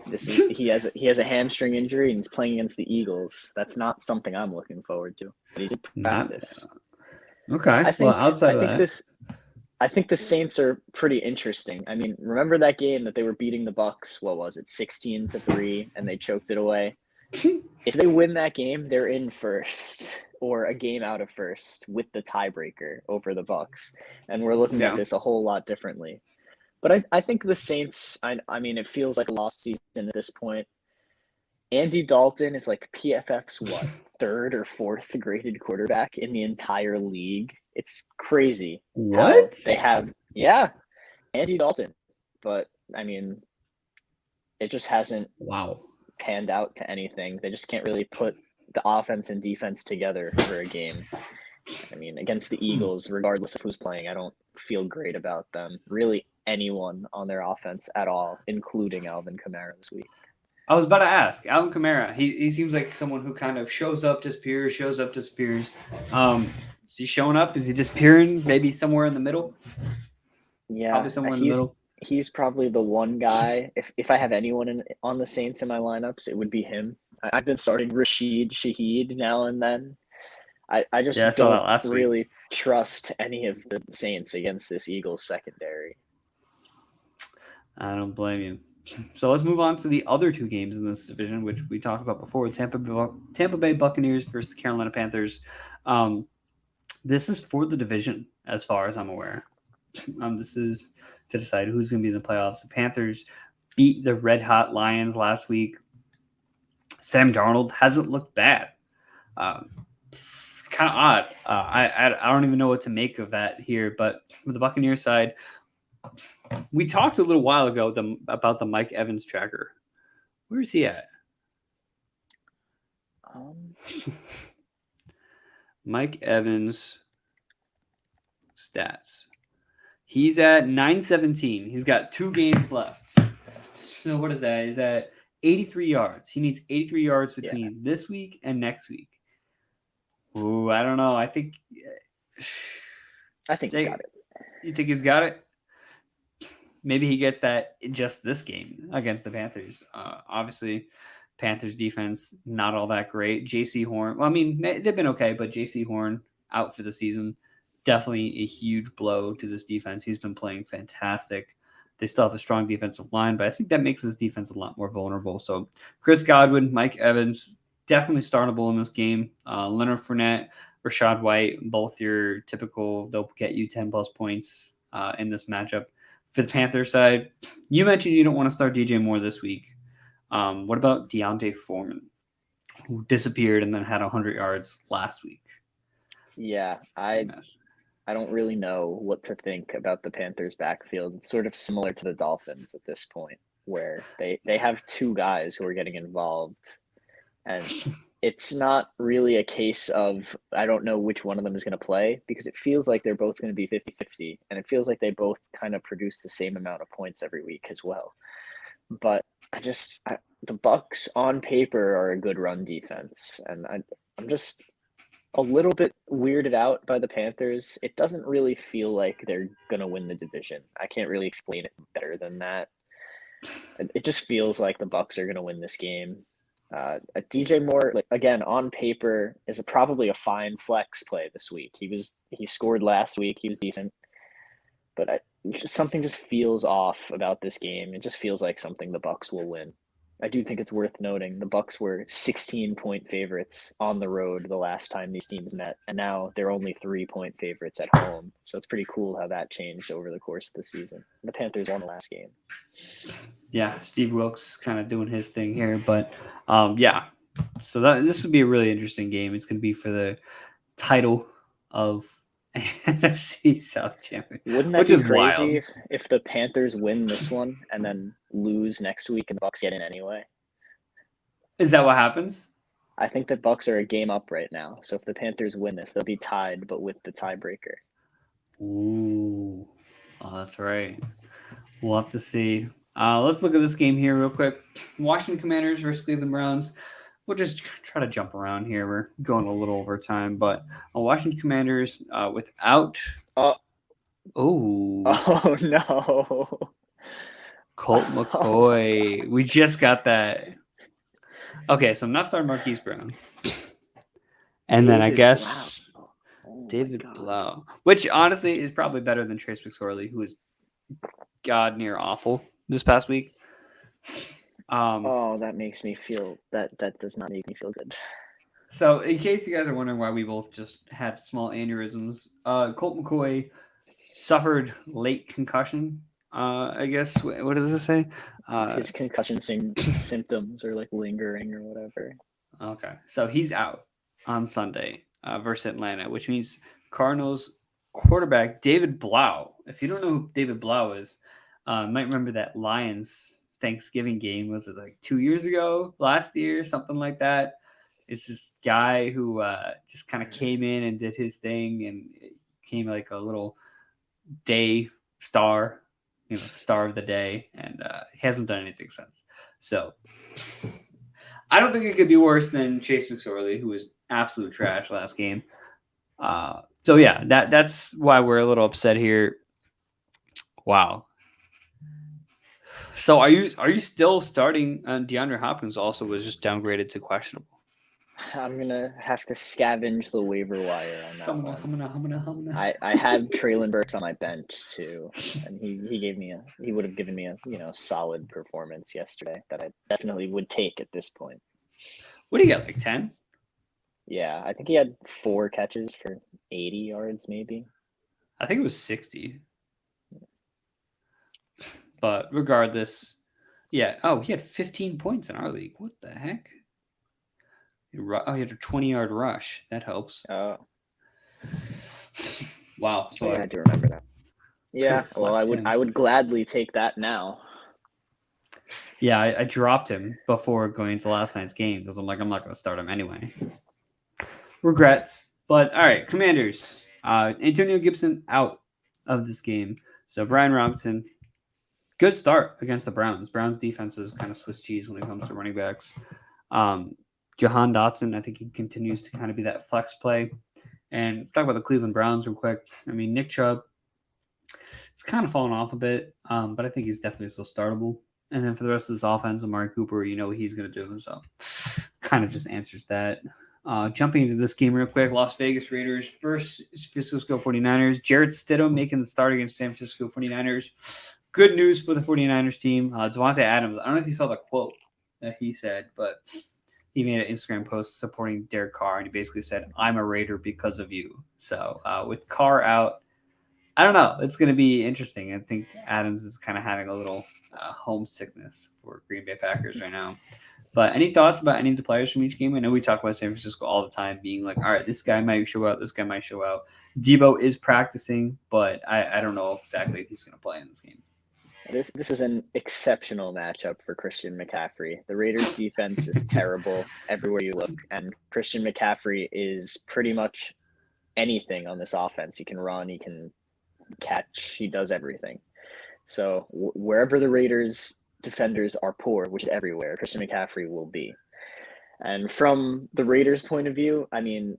He has a hamstring injury and he's playing against the Eagles. That's not something I'm looking forward to. But he did practice. Okay. I think the Saints are pretty interesting. I mean, remember that game that they were beating the Bucs? What was it, 16-3, and they choked it away? If they win that game, they're in first or a game out of first with the tiebreaker over the Bucs, and we're looking at Yeah. this a whole lot differently. But I think the Saints. I mean, it feels like a lost season at this point. Andy Dalton is like PFF's what, third or fourth graded quarterback in the entire league. It's crazy how What? they have, yeah, Andy Dalton. But I mean, it just hasn't Wow. panned out to anything. They just can't really put the offense and defense together for a game. I mean, against the Eagles, regardless of who's playing, I don't feel great about them. Really, anyone on their offense at all, including Alvin Kamara this week. I was about to ask Alvin Kamara. He seems like someone who kind of shows up, disappears, shows up, disappears. Is he showing up? Is he disappearing? Maybe somewhere in the middle. Yeah, Probably somewhere in the middle. he's probably the one guy. If I have anyone on the Saints in my lineups, it would be him. I've been starting Rashid Shaheed now and then. I just Yeah, I saw that don't last week. really trust any of the Saints against this Eagles secondary. I don't blame you. So let's move on to the other two games in this division, which we talked about before: Tampa Bay Buccaneers versus the Carolina Panthers. This is for the division, as far as I'm aware. This is to decide who's going to be in the playoffs. The Panthers beat the Red Hot Lions last week. Sam Darnold hasn't looked bad. It's kind of odd. I don't even know what to make of that here. But with the Buccaneers side, we talked a little while ago about the Mike Evans tracker. Where is he at? Mike Evans stats. He's at 917. He's got 2 games left. So what is that? He's at 83 yards. He needs 83 yards between this week and next week. Ooh, I don't know. I think he's got it. You think he's got it? Maybe he gets that just this game against the Panthers. Obviously, Panthers defense not all that great. J.C. Horn. Well, I mean, they've been okay, but J.C. Horn out for the season. Definitely a huge blow to this defense. He's been playing fantastic. They still have a strong defensive line, but I think that makes this defense a lot more vulnerable. So Chris Godwin, Mike Evans, definitely startable in this game. Leonard Fournette, Rashad White, both your typical, they'll get you 10-plus points in this matchup. For the Panthers side, you mentioned you don't want to start DJ Moore this week. What about Deontay Foreman, who disappeared and then had 100 yards last week? Yeah, I don't really know what to think about the Panthers backfield. It's sort of similar to the Dolphins at this point, where they have 2 guys who are getting involved. And it's not really a case of I don't know which one of them is going to play, because it feels like they're both going to be 50-50, and it feels like they both kind of produce the same amount of points every week as well. But the Bucs on paper are a good run defense, and I'm just a little bit weirded out by the Panthers. It doesn't really feel like they're going to win the division. I can't really explain it better than that. It just feels like the Bucs are going to win this game. DJ Moore, like again on paper, is probably a fine flex play this week. He scored last week. He was decent, but something just feels off about this game. It just feels like something the Bucs will win. I do think it's worth noting the Bucs were 16-point favorites on the road the last time these teams met, and now they're only 3-point favorites at home. So it's pretty cool how that changed over the course of the season. The Panthers won the last game. Yeah, Steve Wilkes kind of doing his thing here, but yeah. So this would be a really interesting game. It's going to be for the title of NFC South champion. Wouldn't that be crazy if the Panthers win this one and then lose next week and the Bucs get in anyway? Is that what happens? I think the Bucs are a game up right now. So if the Panthers win this, they'll be tied, but with the tiebreaker. Ooh, oh, that's right. We'll have to see. Let's look at this game here real quick. Washington Commanders versus Cleveland Browns. We'll just try to jump around here. We're going a little over time, but Washington Commanders without. Oh no! Colt McCoy. We just got that. Okay, so I'm not starting Marquise Brown, and then I guess David Blau, which honestly is probably better than Trace McSorley, who is god near awful this past week. That makes me feel that does not make me feel good. So, in case you guys are wondering why we both just had small aneurysms, Colt McCoy suffered late concussion. I guess what does it say? His concussion symptoms are like lingering or whatever. Okay, so he's out on Sunday versus Atlanta, which means Cardinals quarterback David Blau. If you don't know who David Blau is, you might remember that Lions Thanksgiving game. Was it like 2 years ago, last year, something like that? It's this guy who just kind of came in and did his thing and came like a little day star, star of the day, and he hasn't done anything since. So I don't think it could be worse than Chase McSorley, who was absolute trash last game. So yeah, that's why we're a little upset here. Wow. So are you still starting? DeAndre Hopkins also was just downgraded to questionable. I'm gonna have to scavenge the waiver wire on that one. I I had Traylon Burks on my bench too, and he would have given me a solid performance yesterday that I definitely would take at this point. What do you got, like 10? Yeah, I think he had 4 catches for 80 yards, maybe. I think it was 60. But regardless, yeah. Oh, he had 15 points in our league. What the heck? Oh, he had a 20-yard rush. That helps. Oh. Wow. So I do remember that. Yeah, well, I would gladly take that now. Yeah, I dropped him before going into last night's game because I'm not going to start him anyway. Regrets. But, all right, Commanders. Antonio Gibson out of this game. So, Brian Robinson, good start against the Browns. Browns defense is kind of Swiss cheese when it comes to running backs. Jahan Dotson, I think he continues to kind of be that flex play. And talk about the Cleveland Browns real quick. I mean, Nick Chubb, it's kind of fallen off a bit, but I think he's definitely still startable. And then for the rest of this offense, Amari Cooper, you know what he's going to do. So kind of just answers that. Jumping into this game real quick, Las Vegas Raiders versus Francisco 49ers. Jarrett Stidham making the start against San Francisco 49ers. Good news for the 49ers team. Devontae Adams, I don't know if you saw the quote that he said, but he made an Instagram post supporting Derek Carr, and he basically said, "I'm a Raider because of you." So with Carr out, I don't know. It's going to be interesting. I think Adams is kind of having a little homesickness for Green Bay Packers right now. But any thoughts about any of the players from each game? I know we talk about San Francisco all the time being like, all right, this guy might show out, this guy might show out. Debo is practicing, but I don't know exactly if he's going to play in this game. This is an exceptional matchup for Christian McCaffrey. The Raiders' defense is terrible everywhere you look, and Christian McCaffrey is pretty much anything on this offense. He can run, he can catch, he does everything. So wherever the Raiders' defenders are poor, which is everywhere, Christian McCaffrey will be. And from the Raiders' point of view, I mean,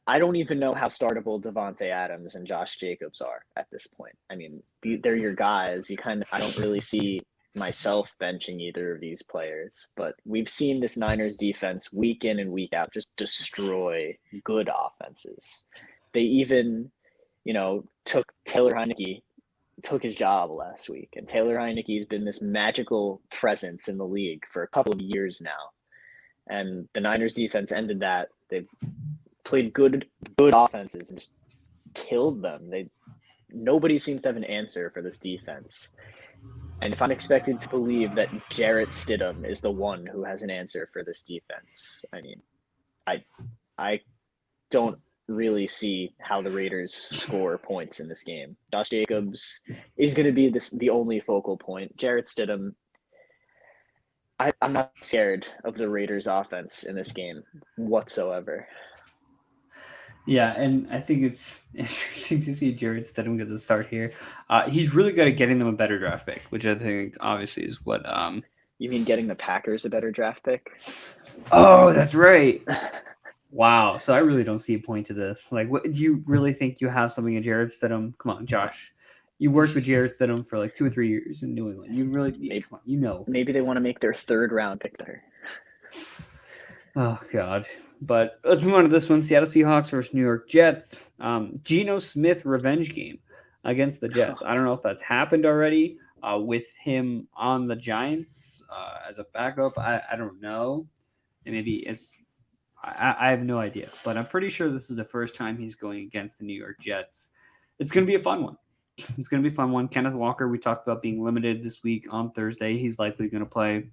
I don't even know how startable Devontae Adams and Josh Jacobs are at this point. I mean, they're your guys. I don't really see myself benching either of these players. But we've seen this Niners defense week in and week out just destroy good offenses. They even, took Taylor Heineke, took his job last week. And Taylor Heineke's been this magical presence in the league for a couple of years now. And the Niners defense ended that. They played good offenses and just killed them. Nobody seems to have an answer for this defense. And if I'm expected to believe that Jarrett Stidham is the one who has an answer for this defense, I mean, I don't really see how the Raiders score points in this game. Josh Jacobs is going to be the only focal point. Jarrett Stidham, I'm not scared of the Raiders' offense in this game whatsoever. Yeah, and I think it's interesting to see Jarrett Stidham get the start here. He's really good at getting them a better draft pick, which I think obviously is what. You mean getting the Packers a better draft pick? Oh, that's right. Wow. So I really don't see a point to this. Like, what do you really think you have something in Jarrett Stidham? Come on, Josh. You worked with Jarrett Stidham for like 2 or 3 years in New England. You really, come on, Maybe they want to make their 3rd round pick better. Oh, God. But let's move on to this one. Seattle Seahawks versus New York Jets. Geno Smith revenge game against the Jets. I don't know if that's happened already. with him on the Giants as a backup. I don't know. And maybe I have no idea, but I'm pretty sure this is the first time he's going against the New York Jets. It's going to be a fun one. It's going to be a fun one. Kenneth Walker, we talked about being limited this week on Thursday. He's likely going to play.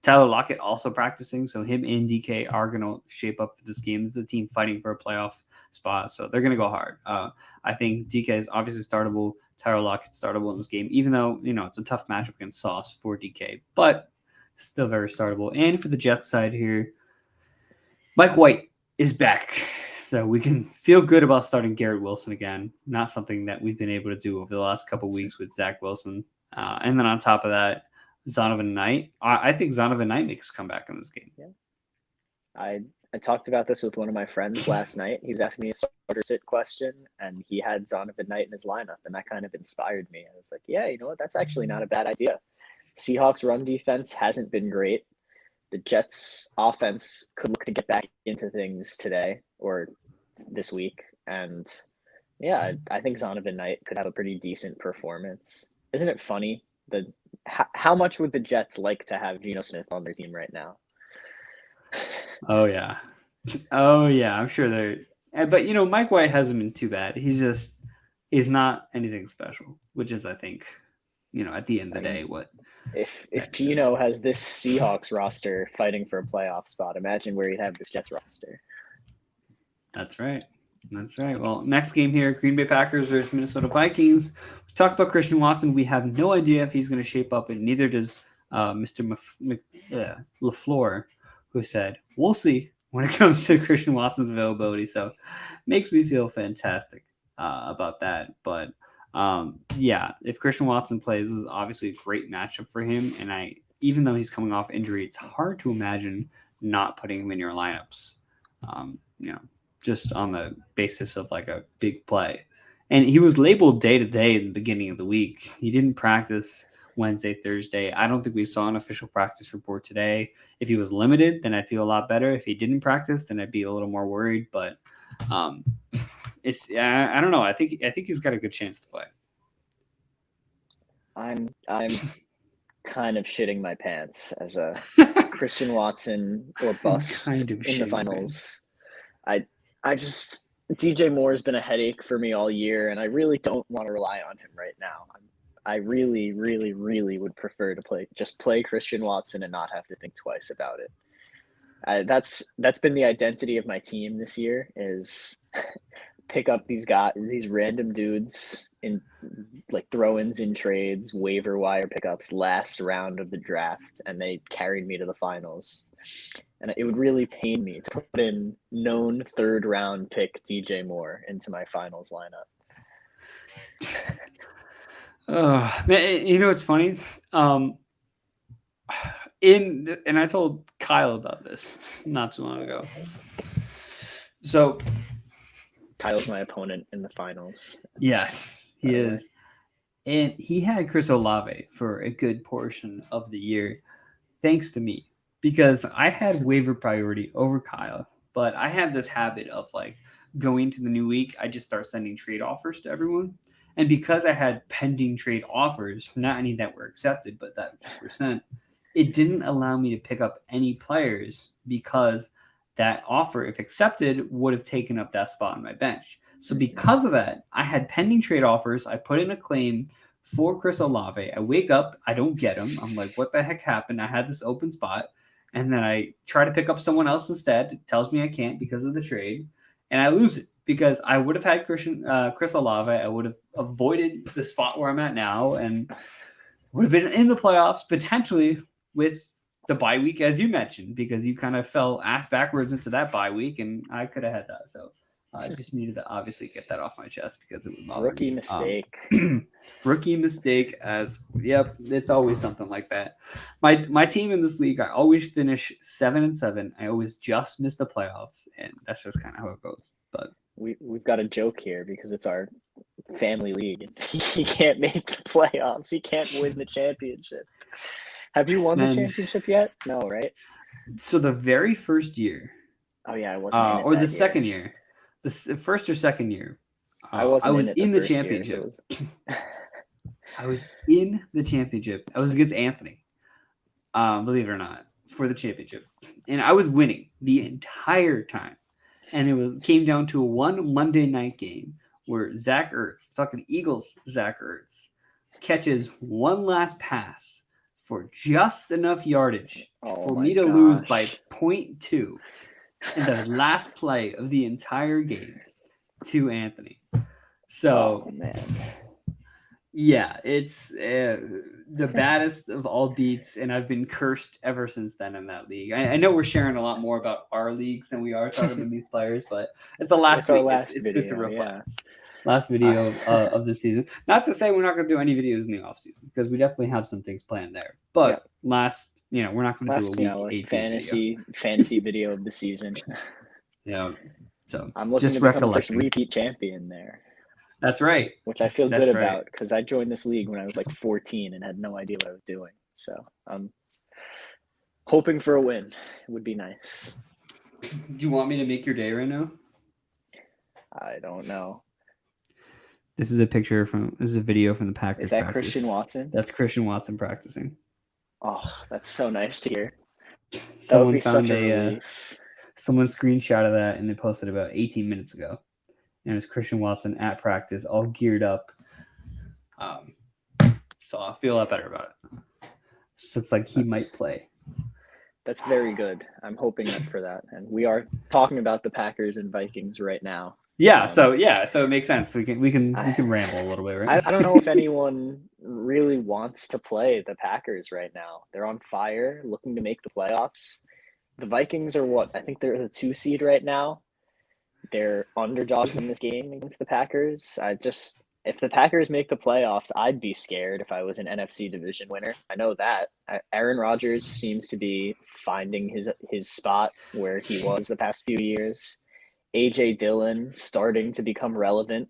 Tyler Lockett also practicing, so him and DK are going to shape up for this game. This is a team fighting for a playoff spot, so they're going to go hard. I think DK is obviously startable. Tyler Lockett startable in this game, even though it's a tough matchup against Sauce for DK, but still very startable. And for the Jets side here, Mike White is back, so we can feel good about starting Garrett Wilson again. Not something that we've been able to do over the last couple of weeks with Zach Wilson. And then on top of that, Zonovan Knight. I think Zonovan Knight makes a comeback in this game. Yeah. I talked about this with one of my friends last night. He was asking me a starter sit question, and he had Zonovan Knight in his lineup, and that kind of inspired me. I was like, yeah, you know what? That's actually not a bad idea. Seahawks run defense hasn't been great. The Jets offense could look to get back into things today or this week. And yeah, I think Zonovan Knight could have a pretty decent performance. Isn't it funny how much would the Jets like to have Geno Smith on their team right now? Oh yeah. I'm sure they're. But Mike White hasn't been too bad. He's not anything special, which is, I think, at the end of the day, what. If Geno has this Seahawks roster fighting for a playoff spot, imagine where he'd have this Jets roster. That's right. Well, next game here, Green Bay Packers versus Minnesota Vikings. We talked about Christian Watson. We have no idea if he's going to shape up, and neither does Mr. LaFleur, who said, we'll see when it comes to Christian Watson's availability. So makes me feel fantastic about that. But if Christian Watson plays, this is obviously a great matchup for him. And even though he's coming off injury, it's hard to imagine not putting him in your lineups, just on the basis of like a big play. And he was labeled day-to-day in the beginning of the week. He didn't practice Wednesday, Thursday. I don't think we saw an official practice report today. If he was limited, then I'd feel a lot better. If he didn't practice, then I'd be a little more worried. But I don't know. I think he's got a good chance to play. I'm kind of shitting my pants as a Christian Watson or bust in the finals. I just DJ Moore has been a headache for me all year, and I really don't want to rely on him right now. I really, really, really would prefer to play Christian Watson and not have to think twice about it. That's been the identity of my team this year, is pick up these random dudes in like throw-ins in trades, waiver wire pickups, last round of the draft, and they carried me to the finals. And it would really pain me to put in known third-round pick DJ Moore into my finals lineup. It's funny. And I told Kyle about this not too long ago. So Kyle's my opponent in the finals. Yes, he is. And he had Chris Olave for a good portion of the year, thanks to me, because I had waiver priority over Kyle. But I have this habit of like going to the new week, I just start sending trade offers to everyone. And because I had pending trade offers, not any that were accepted, but that just were sent, it didn't allow me to pick up any players because that offer, if accepted, would have taken up that spot on my bench. So because of that, I had pending trade offers. I put in a claim for Chris Olave. I wake up, I don't get him. I'm like, what the heck happened? I had this open spot. And then I try to pick up someone else instead. It tells me I can't because of the trade. And I lose it because I would have had Chris Olave. I would have avoided the spot where I'm at now and would have been in the playoffs potentially with the bye week, as you mentioned, because you kind of fell ass backwards into that bye week, and I could have had that. So I just needed to obviously get that off my chest because it was rookie mistake. Rookie mistake. It's always something like that. My team in this league, I always finish 7-7. I always just miss the playoffs, and that's just kind of how it goes. But we've got a joke here because it's our family league. He can't make the playoffs. He can't win the championship. Have you won the championship yet? No, right? So the very first year. Oh yeah, I wasn't in it or the year. Second year. The first or second year. I wasn't I was in, it the in the first championship. Year, so I was in the championship. I was against Anthony, believe it or not, for the championship, and I was winning the entire time. And it came down to one Monday night game where Zach Ertz, talking Eagles, Zach Ertz, catches one last pass for just enough yardage for me to lose by 0.2 in the last play of the entire game to Anthony. So, man. Yeah, it's the baddest of all beats, and I've been cursed ever since then in that league. I know we're sharing a lot more about our leagues than we are talking about these players, but it's the last week. It's good to reflect. Yeah. Last video of the season. Not to say we're not going to do any videos in the off season, because we definitely have some things planned there. But we're not going to do a week 18 fantasy video of the season. Yeah. So I'm looking to become the first repeat champion there. That's right. Which I feel good about, because I joined this league when I was like 14 and had no idea what I was doing. So I'm hoping for a win. It would be nice. Do you want me to make your day right now? I don't know. This is a video from the Packers. Is that practice. Christian Watson? That's Christian Watson practicing. Oh, that's so nice to hear. Someone found someone screenshotted that and they posted about 18 minutes ago. And it's Christian Watson at practice, all geared up. So I feel a lot better about it. Looks like he might play. That's very good. I'm hoping for that. And we are talking about the Packers and Vikings right now. Yeah, so it makes sense. We can ramble a little bit, right? I don't know if anyone really wants to play the Packers right now. They're on fire, looking to make the playoffs. The Vikings are what? I think they're the 2 seed right now. They're underdogs in this game against the Packers. If the Packers make the playoffs, I'd be scared if I was an NFC division winner. I know that. Aaron Rodgers seems to be finding his spot where he was the past few years. A.J. Dillon starting to become relevant.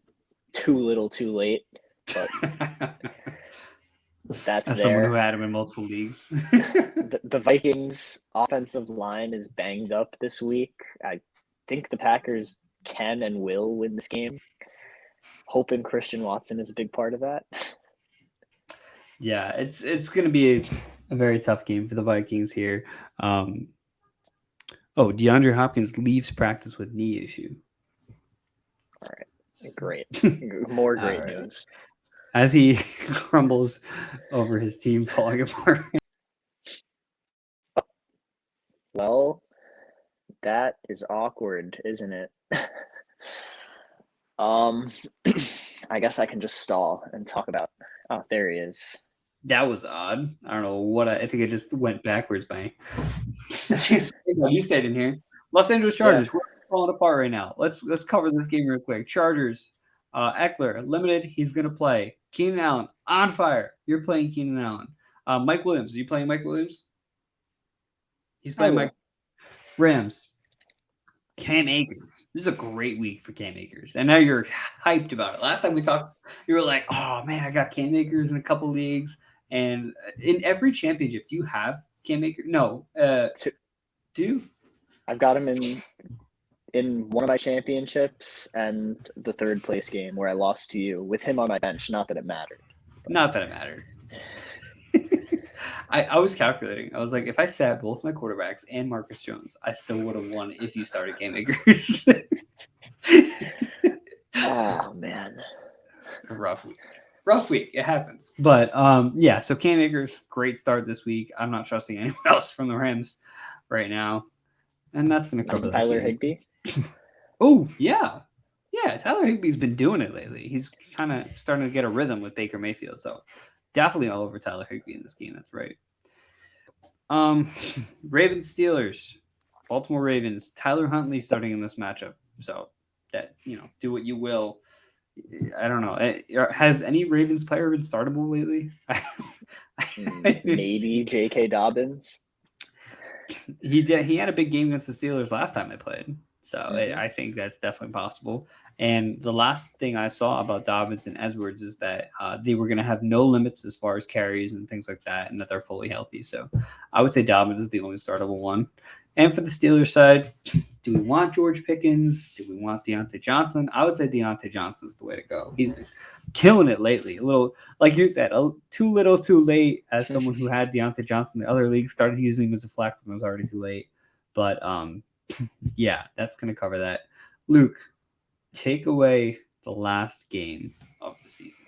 Too little, too late. But that's there. Someone who had him in multiple leagues. The Vikings' offensive line is banged up this week. I think the Packers can and will win this game. Hoping Christian Watson is a big part of that. Yeah, it's going to be a very tough game for the Vikings here. DeAndre Hopkins leaves practice with knee issue. All right, great. More great news. As he crumbles over his team falling apart. Well, that is awkward, isn't it? I guess I can just stall and talk about. Oh, there he is. That was odd. I don't know what I think it just went backwards by. You stayed in here. Los Angeles Chargers. We're falling apart right now. Let's cover this game real quick. Chargers. Eckler limited. He's gonna play. Keenan Allen on fire. You're playing Keenan Allen. Mike Williams. Are you playing Mike Williams? He's playing Mike. Rams. Cam Akers. This is a great week for Cam Akers. And now you're hyped about it. Last time we talked, you were like, oh, man, I got Cam Akers in a couple leagues. And in every championship, do you have Cam Akers? No. Do you? I've got him in one of my championships and the third place game where I lost to you with him on my bench. Not that it mattered. Not that it mattered. I was calculating. I was like, if I sat both my quarterbacks and Marcus Jones, I still would have won if you started Cam Akers. Oh, man. Rough week. It happens. But, so Cam Akers, great start this week. I'm not trusting anyone else from the Rams right now. And that's going to cover Tyler Higbee? Oh, yeah. Yeah, Tyler Higbee's been doing it lately. He's kind of starting to get a rhythm with Baker Mayfield. So, definitely all over Tyler Higbee in this game. That's right. Ravens Steelers, Baltimore Ravens. Tyler Huntley starting in this matchup. So that do what you will. I don't know. Has any Ravens player been startable lately? Maybe J.K. Dobbins. He did. He had a big game against the Steelers last time they played. So I think that's definitely possible. And the last thing I saw about Dobbins and Edwards is that they were going to have no limits as far as carries and things like that, and that they're fully healthy. So I would say Dobbins is the only startable one. And for the Steelers side, do we want George Pickens? Do we want Deontay Johnson? I would say Deontay Johnson's the way to go. He's been killing it lately. A little, like you said, too little, too late. As someone who had Deontay Johnson, the other league started using him as a flex when it was already too late. But yeah, that's gonna cover that. Luke, take away the last game of the season.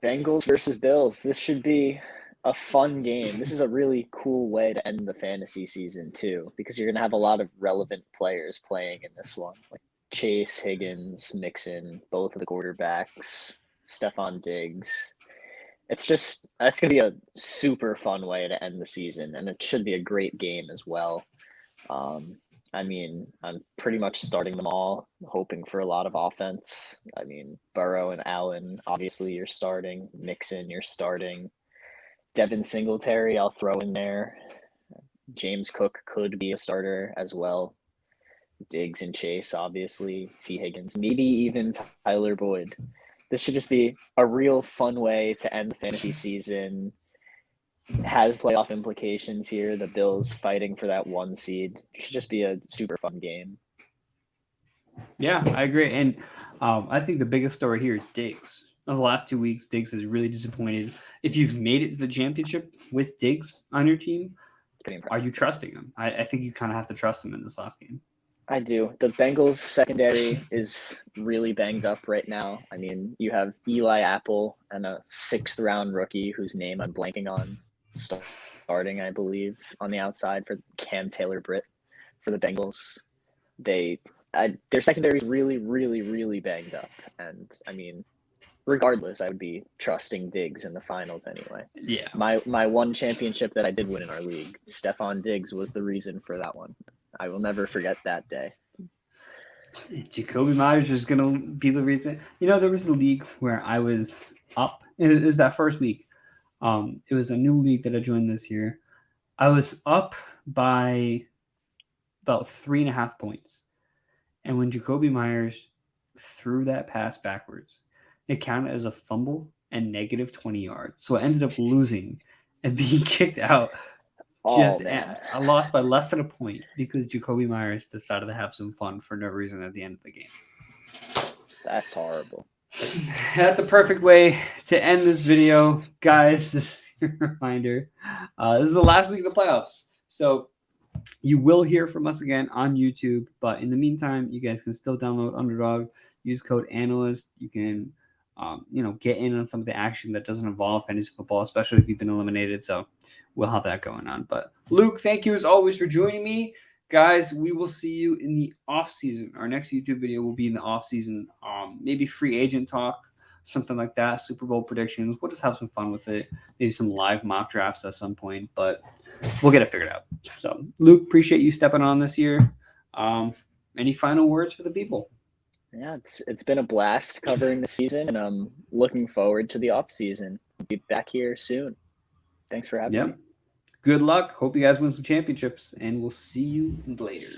Bengals versus Bills. This should be a fun game. This is a really cool way to end the fantasy season too, because you're going to have a lot of relevant players playing in this one, like Chase, Higgins, Mixon, both of the quarterbacks, Stephon Diggs. That's going to be a super fun way to end the season, and it should be a great game as well. I mean, I'm pretty much starting them all, hoping for a lot of offense. I mean, Burrow and Allen, obviously you're starting. Mixon, you're starting. Devin Singletary, I'll throw in there. James Cook could be a starter as well. Diggs and Chase, obviously. T. Higgins, maybe even Tyler Boyd. This should just be a real fun way to end the fantasy season. Has playoff implications here. The Bills fighting for that 1 seed. It should just be a super fun game. Yeah, I agree. And I think the biggest story here is Diggs. Of the last 2 weeks, Diggs has really disappointed. If you've made it to the championship with Diggs on your team, It's pretty impressive. are you trusting him? I think you kind of have to trust him in this last game. I do. The Bengals secondary is really banged up right now. I mean, you have Eli Apple and a 6th round rookie whose name I'm blanking on. Starting, I believe, on the outside for Cam Taylor-Britt for the Bengals. Their secondary is really, really, really banged up. And, I mean, regardless, I would be trusting Diggs in the finals anyway. Yeah. My one championship that I did win in our league, Stephon Diggs was the reason for that one. I will never forget that day. Jacoby Myers is going to be the reason. There was a league where I was up. It was that first week. It was a new league that I joined this year. I was up by about 3.5 points. And when Jacoby Myers threw that pass backwards, it counted as a fumble and negative 20 yards. So I ended up losing and being kicked out. I lost by less than a point because Jacoby Myers decided to have some fun for no reason at the end of the game. That's horrible. That's a perfect way to end this video. Guys, this is a reminder. This is the last week of the playoffs. So you will hear from us again on YouTube. But in the meantime, you guys can still download Underdog. Use code ANALYST. You can get in on some of the action that doesn't involve fantasy football, especially if you've been eliminated. So we'll have that going on. But Luke, thank you as always for joining me. Guys, we will see you in the off season. Our next YouTube video will be in the off season. Maybe free agent talk, something like that. Super Bowl predictions. We'll just have some fun with it. Maybe some live mock drafts at some point, but we'll get it figured out. So, Luke, appreciate you stepping on this year. Any final words for the people? Yeah, it's been a blast covering the season, and I'm looking forward to the off season. I'll be back here soon. Thanks for having me. Good luck. Hope you guys win some championships, and we'll see you later.